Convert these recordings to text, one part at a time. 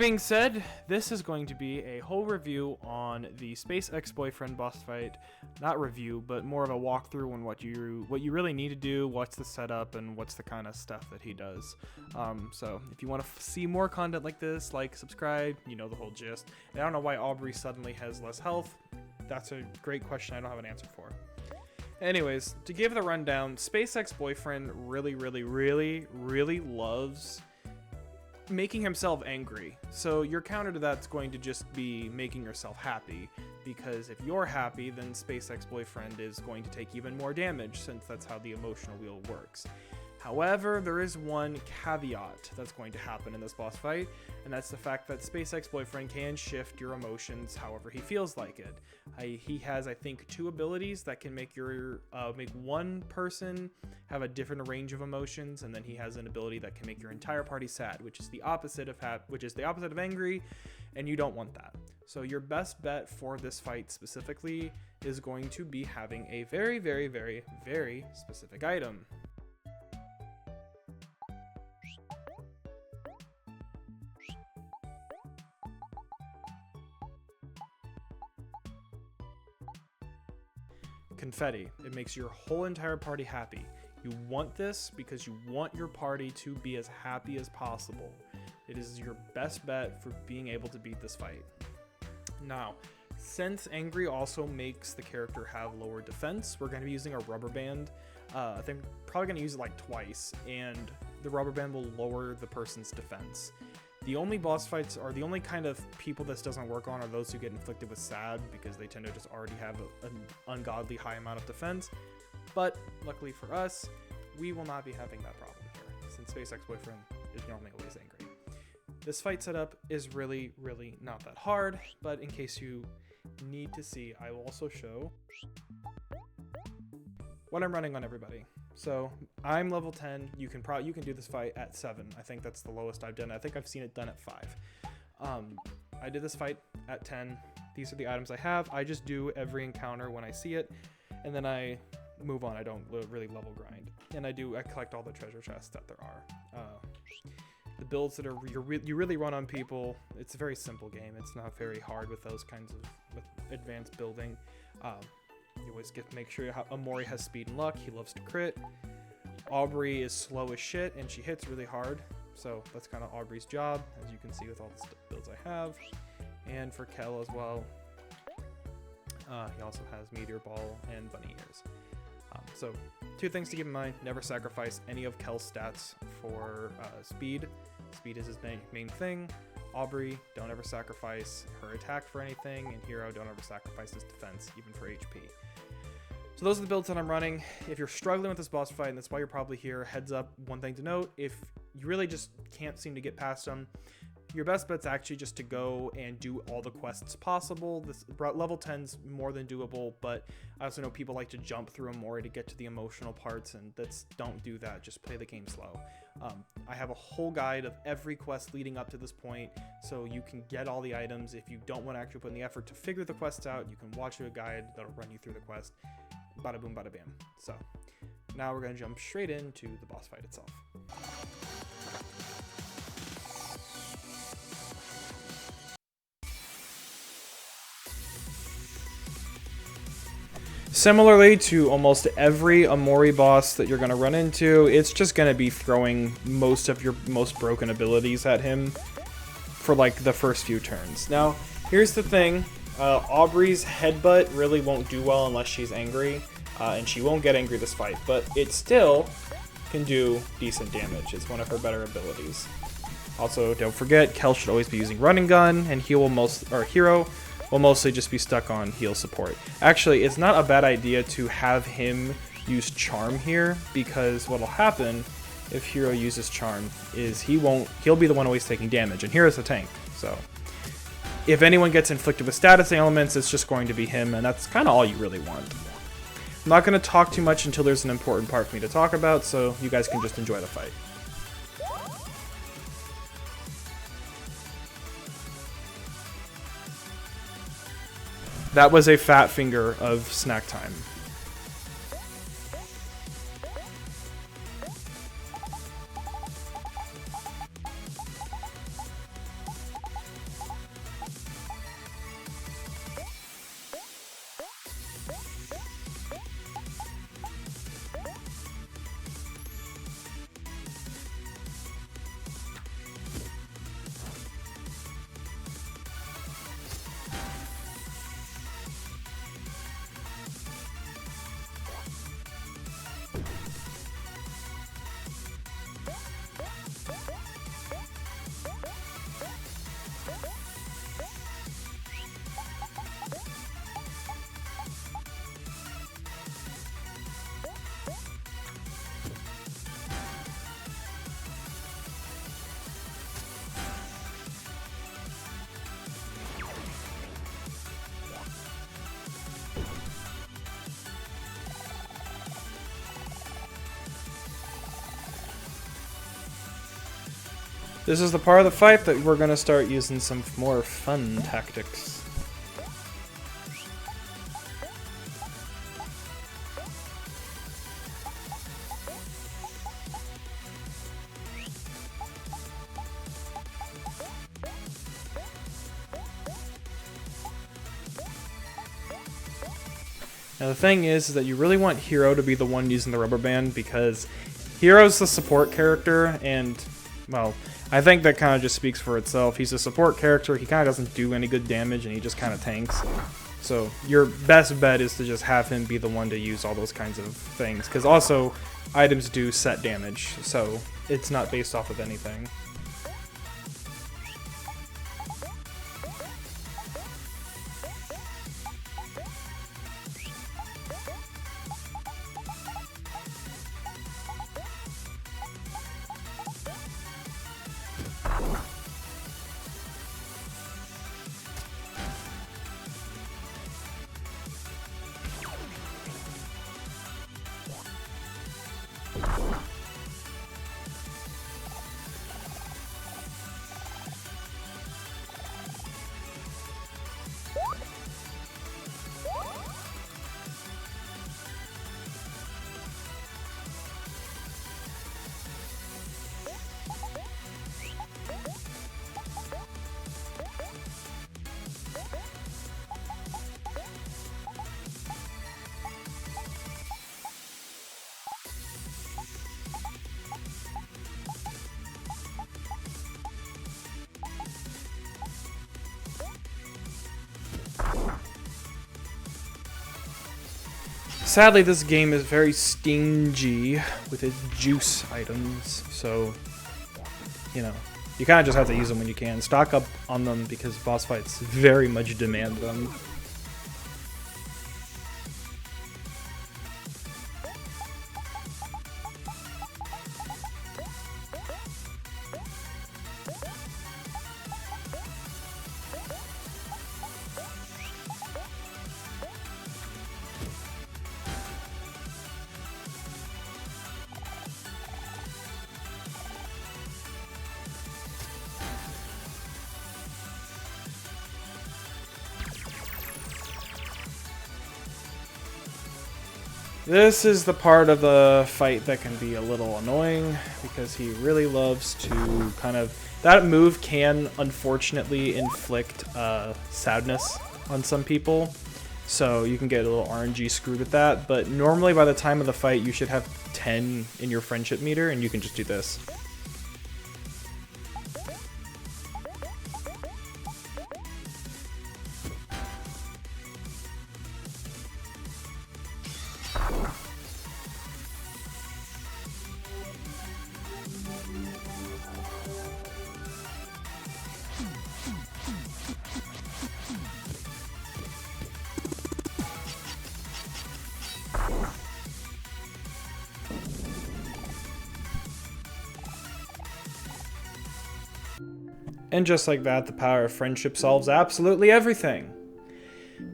Being said, this is going to be a whole review on the Space Ex-Boyfriend boss fight. Not review, but more of a walkthrough on what you really need to do, what's the setup, and what's the kind of stuff that he does. So if you want to see more content like this, like, subscribe, you know the whole gist. And I don't know why Omori suddenly has less health. That's a great question I don't have an answer for. Anyways, to give the rundown, Space Ex-Boyfriend really loves making himself angry. So your counter to that's going to just be making yourself happy, because if you're happy, then Space Ex-Boyfriend is going to take even more damage, since that's how the emotional wheel works. However, there is one caveat that's going to happen in this boss fight, and that's the fact that Space Ex-Boyfriend can shift your emotions however he feels like it. He has, I think, 2 abilities that can make make one person have a different range of emotions, and then he has an ability that can make your entire party sad, which is the opposite of angry, and you don't want that. So your best bet for this fight specifically is going to be having a very specific item. Confetti. It makes your whole entire party happy. You want this because you want your party to be as happy as possible. It is your best bet for being able to beat this fight. Now, since Angry also makes the character have lower defense, we're going to be using a rubber band. I think probably going to use it like twice, and the rubber band will lower the person's defense. The only boss fights, or the only kind of people this doesn't work on, are those who get inflicted with sad, because they tend to just already have an ungodly high amount of defense. But luckily for us, we will not be having that problem here, since Space Ex-Boyfriend is normally always angry. This fight setup is really not that hard, but in case you need to see, I will also show what I'm running on everybody. So I'm level 10. You can do this fight at 7. I think that's the lowest I've done. I think I've seen it done at 5. I did this fight at 10. These are the items I have. I just do every encounter when I see it, and then I move on. I don't really level grind, and I collect all the treasure chests that there are. The builds that you really run on people. It's a very simple game. It's not very hard with those kinds with advanced building. You always get to make sure Omori has speed and luck. He loves to crit. Aubrey is slow as shit, and she hits really hard. So that's kind of Aubrey's job, as you can see with all the builds I have. And for Kel as well, he also has Meteor Ball and Bunny Ears. So 2 things to keep in mind: never sacrifice any of Kel's stats for speed. Speed is his main thing. Aubrey, don't ever sacrifice her attack for anything, and Hero, don't ever sacrifice his defense, even for HP. So those are the builds that I'm running. If you're struggling with this boss fight, and that's why you're probably here, heads up, one thing to note: if you really just can't seem to get past them, your best bet's actually just to go and do all the quests possible. This level 10's more than doable, but I also know people like to jump through Omori to get to the emotional parts, and don't do that. Just play the game slow. I have a whole guide of every quest leading up to this point, so you can get all the items. If you don't want to actually put in the effort to figure the quests out, you can watch a guide that'll run you through the quest. Bada boom, bada bam. So now we're going to jump straight into the boss fight itself. Similarly to almost every Omori boss that you're going to run into, it's just going to be throwing most of your most broken abilities at him for like the first few turns. Now, here's the thing. Aubrey's headbutt really won't do well unless she's angry, and she won't get angry this fight, but it still can do decent damage. It's one of her better abilities. Also, don't forget, Kel should always be using running gun, and Hero will mostly just be stuck on heal support. Actually, it's not a bad idea to have him use charm here, because what'll happen if Hero uses charm is he'll be the one always taking damage, and Hero's a tank. So if anyone gets inflicted with status ailments, it's just going to be him, and that's kind of all you really want. I'm not going to talk too much until there's an important part for me to talk about, so you guys can just enjoy the fight. That was a fat finger of snack time. This is the part of the fight that we're gonna start using some more fun tactics. Now the thing is that you really want Hero to be the one using the rubber band, because Hero's the support character, and, well, I think that kind of just speaks for itself. He's a support character, he kind of doesn't do any good damage, and he just kind of tanks. So your best bet is to just have him be the one to use all those kinds of things, because also items do set damage, so it's not based off of anything. Sadly, this game is very stingy with its juice items, so, you know, you kind of just have to use them when you can. Stock up on them because boss fights very much demand them. This is the part of the fight that can be a little annoying, because he really loves to kind of... That move can, unfortunately, inflict sadness on some people, so you can get a little RNG screwed with that, but normally by the time of the fight you should have 10 in your friendship meter, and you can just do this. And just like that, the power of friendship solves absolutely everything.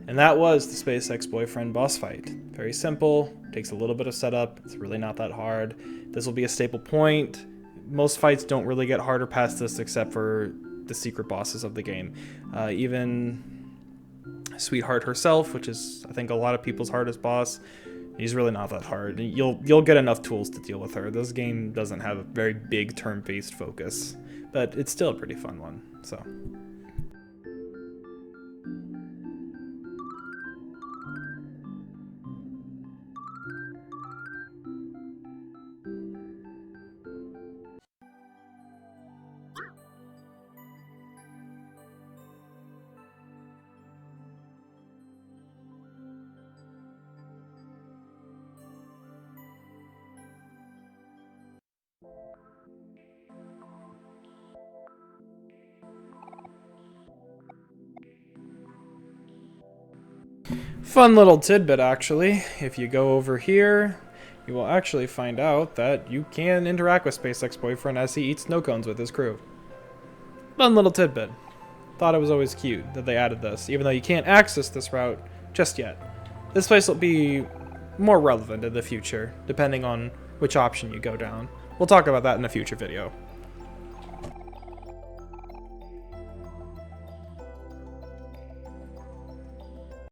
And that was the SpaceX Boyfriend boss fight. Very simple, takes a little bit of setup, it's really not that hard. This will be a staple point. Most fights don't really get harder past this except for the secret bosses of the game. Even Sweetheart herself, which is I think a lot of people's hardest boss, he's really not that hard. You'll get enough tools to deal with her. This game doesn't have a very big turn-based focus, but it's still a pretty fun one, so. Fun little tidbit, actually. If you go over here, you will actually find out that you can interact with SpaceX Boyfriend as he eats snow cones with his crew. Fun little tidbit. Thought it was always cute that they added this, even though you can't access this route just yet. This place will be more relevant in the future, depending on which option you go down. We'll talk about that in a future video.